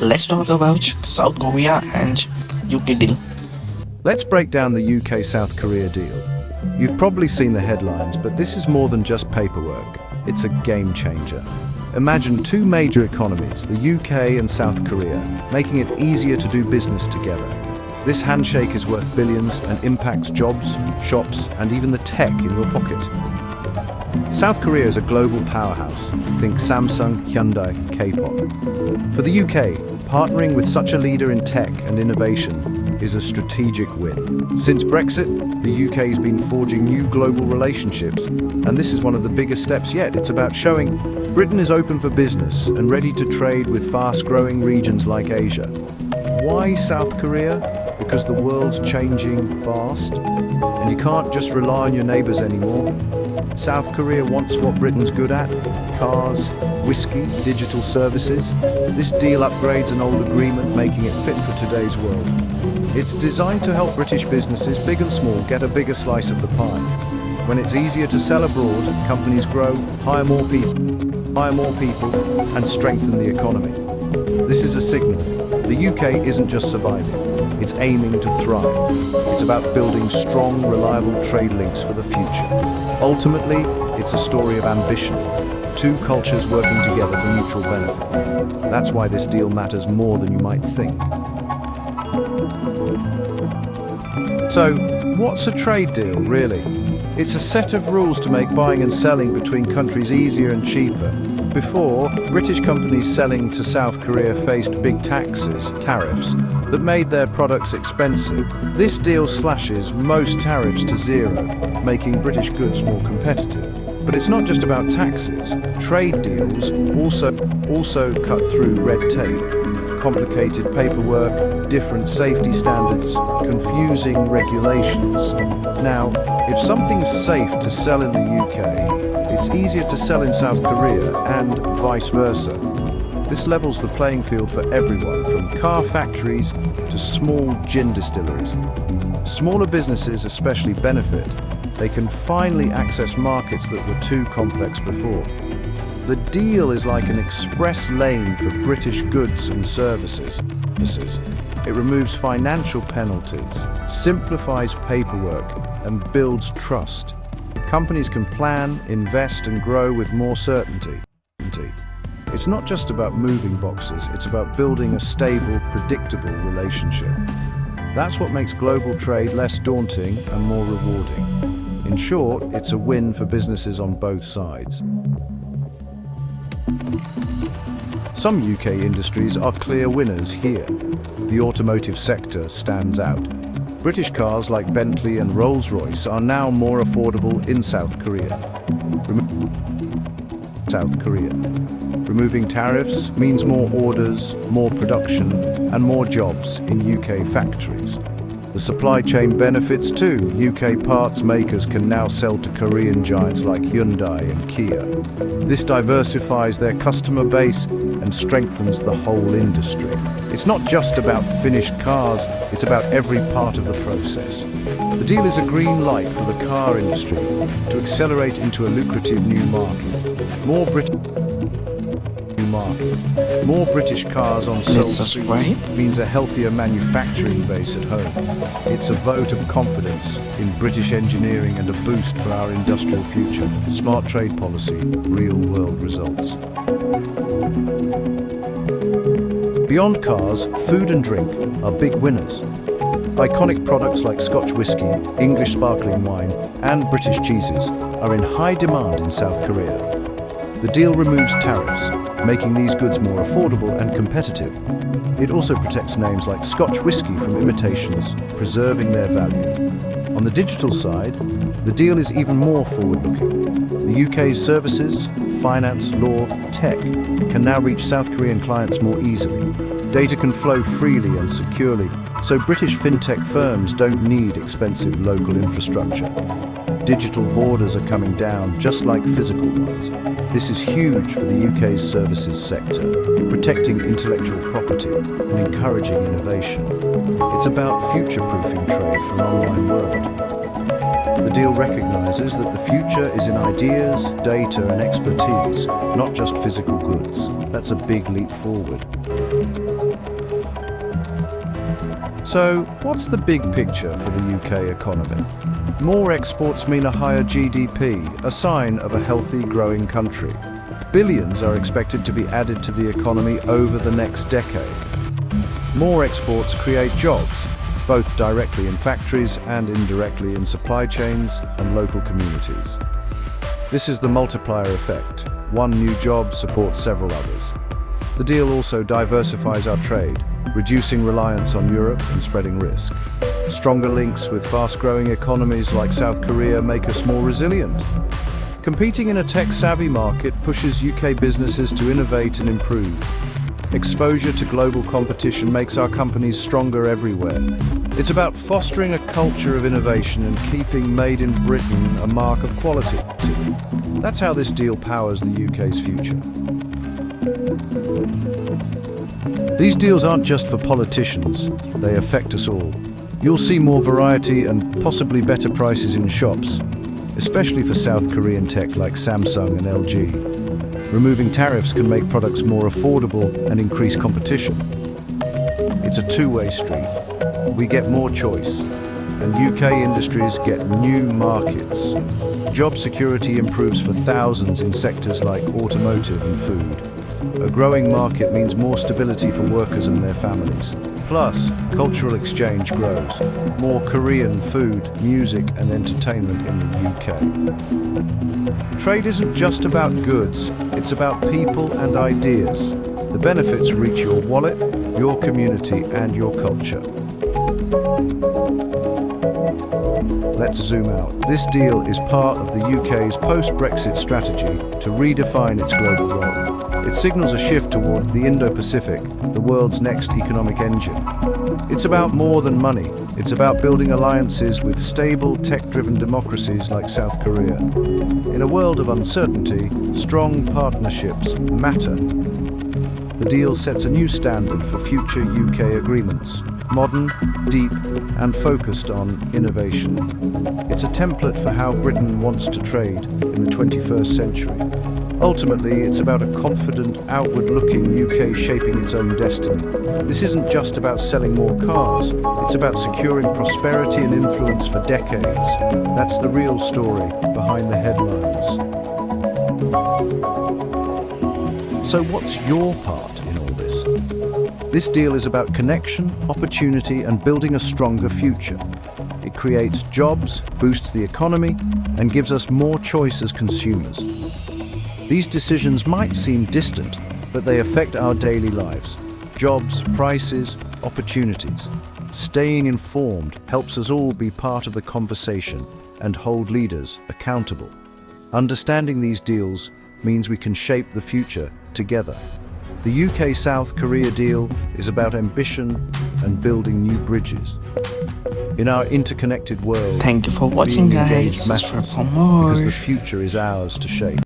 Let's talk about South Korea and UK deal. Let's break down the UK-South Korea deal. You've probably seen the headlines, but this is more than just paperwork. It's a game changer. Imagine two major economies, the UK and South Korea, making it easier to do business together. This handshake is worth billions and impacts jobs, shops, and even the tech in your pocket. South Korea is a global powerhouse. Think Samsung, Hyundai, K-pop. For the UK, partnering with such a leader in tech and innovation is a strategic win. Since Brexit, the UK has been forging new global relationships, and this is one of the biggest steps yet. It's about showing Britain is open for business and ready to trade with fast-growing regions like Asia. Why South Korea? Because the world's changing fast, and you can't just rely on your neighbours anymore. South Korea wants what Britain's good at: cars, whiskey, digital services. This deal upgrades an old agreement, making it fit for today's world. It's designed to help British businesses, big and small, get a bigger slice of the pie. When it's easier to sell abroad, companies grow, hire more people, and strengthen the economy. This is a signal. The UK isn't just surviving, it's aiming to thrive. It's about building strong, reliable trade links for the future. Ultimately, it's a story of ambition. Two cultures working together for mutual benefit. That's why this deal matters more than you might think. So, what's a trade deal, really? It's a set of rules to make buying and selling between countries easier and cheaper. Before, British companies selling to South Korea faced big taxes, tariffs, that made their products expensive. This deal slashes most tariffs to zero, making British goods more competitive. But it's not just about taxes. Trade deals also cut through red tape, complicated paperwork, different safety standards, confusing regulations. Now, if something's safe to sell in the UK, it's easier to sell in South Korea and vice versa. This levels the playing field for everyone, from car factories to small gin distilleries. Smaller businesses especially benefit. They can finally access markets that were too complex before. The deal is like an express lane for British goods and services. It removes financial penalties, simplifies paperwork, and builds trust. Companies can plan, invest, and grow with more certainty. It's not just about moving boxes, it's about building a stable, predictable relationship. That's what makes global trade less daunting and more rewarding. In short, it's a win for businesses on both sides. Some UK industries are clear winners here. The automotive sector stands out. British cars like Bentley and Rolls-Royce are now more affordable in South Korea. Removing tariffs means more orders, more production, and more jobs in UK factories. The supply chain benefits too. UK parts makers can now sell to Korean giants like Hyundai and Kia. This diversifies their customer base and strengthens the whole industry. It's not just about finished cars, it's about every part of the process. The deal is a green light for the car industry to accelerate into a lucrative new market. More British cars on sole streets means a healthier manufacturing base at home. It's a vote of confidence in British engineering and a boost for our industrial future. Smart trade policy, real-world results. Beyond cars, food and drink are big winners. Iconic products like Scotch whisky, English sparkling wine, and British cheeses are in high demand in South Korea. The deal removes tariffs, making these goods more affordable and competitive. It also protects names like Scotch whisky from imitations, preserving their value. On the digital side, the deal is even more forward-looking. The UK's services, finance, law, tech can now reach South Korean clients more easily. Data can flow freely and securely, so British fintech firms don't need expensive local infrastructure. Digital borders are coming down, just like physical ones. This is huge for the UK's services sector, protecting intellectual property and encouraging innovation. It's about future-proofing trade for an online world. The deal recognises that the future is in ideas, data and expertise, not just physical goods. That's a big leap forward. So, what's the big picture for the UK economy? More exports mean a higher GDP, a sign of a healthy, growing country. Billions are expected to be added to the economy over the next decade. More exports create jobs, both directly in factories and indirectly in supply chains and local communities. This is the multiplier effect. One new job supports several others. The deal also diversifies our trade, reducing reliance on Europe and spreading risk. Stronger links with fast-growing economies like South Korea make us more resilient. Competing in a tech-savvy market pushes UK businesses to innovate and improve. Exposure to global competition makes our companies stronger everywhere. It's about fostering a culture of innovation and keeping Made in Britain a mark of quality. That's how this deal powers the UK's future. These deals aren't just for politicians, they affect us all. You'll see more variety and possibly better prices in shops, especially for South Korean tech like Samsung and LG. Removing tariffs can make products more affordable and increase competition. It's a two-way street. We get more choice, and UK industries get new markets. Job security improves for thousands in sectors like automotive and food. A growing market means more stability for workers and their families. Plus, cultural exchange grows. More Korean food, music and entertainment in the UK. Trade isn't just about goods, it's about people and ideas. The benefits reach your wallet, your community and your culture. Let's zoom out. This deal is part of the UK's post-Brexit strategy to redefine its global role. It signals a shift toward the Indo-Pacific, the world's next economic engine. It's about more than money. It's about building alliances with stable, tech-driven democracies like South Korea. In a world of uncertainty, strong partnerships matter. The deal sets a new standard for future UK agreements. Modern, deep, and focused on innovation. It's a template for how Britain wants to trade in the 21st century. Ultimately, it's about a confident, outward-looking UK shaping its own destiny. This isn't just about selling more cars, it's about securing prosperity and influence for decades. That's the real story behind the headlines. So what's your part in all this? This deal is about connection, opportunity, and building a stronger future. It creates jobs, boosts the economy, and gives us more choice as consumers. These decisions might seem distant, but they affect our daily lives. Jobs, prices, opportunities. Staying informed helps us all be part of the conversation and hold leaders accountable. Understanding these deals means we can shape the future together. The UK-South Korea deal is about ambition and building new bridges. In our interconnected world, Thank you for watching, being engaged guys. Subscribe matters for more. because the future is ours to shape.